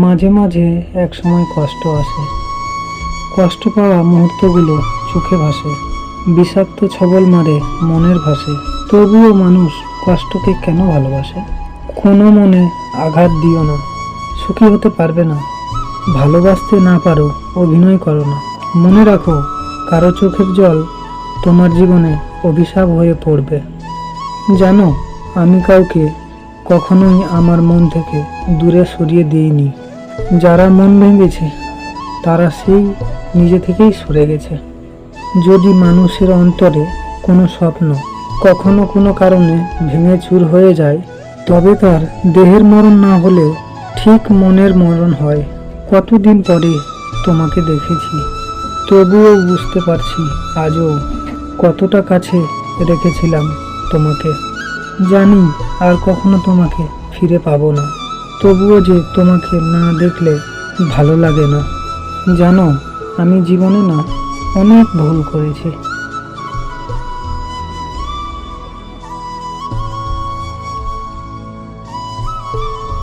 মাঝে মাঝে এক সময় কষ্ট আসে, কষ্ট পাওয়া মুহূর্তগুলো চোখে ভাসে, বিষাক্ত ছবল মারে মনের ভাসে। তবুও মানুষ কষ্টকে কেন ভালোবাসে? কোনো মনে আঘাত দিও না, সুখী হতে পারবে না। ভালোবাসতে না পারো, অভিনয় করো না। মনে রাখো, কারো চোখের জল তোমার জীবনে অভিশাপ হয়ে পড়বে। জানো, আমি কাউকে কখনোই আমার মন থেকে দূরে সরিয়ে দিইনি। যারা মন ভেঙেছে তারা সেই নিজে থেকেই সরে গেছে। যদি মানুষের অন্তরে কোনো স্বপ্ন কখনো কোনো কারণে ভেঙে চুর হয়ে যায়, তবে তার দেহের মরণ না হলেও ঠিক মনের মরণ হয়। কতদিন পরে তোমাকে দেখেছি, তবুও বুঝতে পারছি আজও কতটা কাছে রেখেছিলাম তোমাকে। জানি আর কখনো তোমাকে ফিরে পাবো না, তবুও যে তোমাকে না দেখলে ভালো লাগে না। জানো, আমি জীবনে না অনেক ভুল করেছি।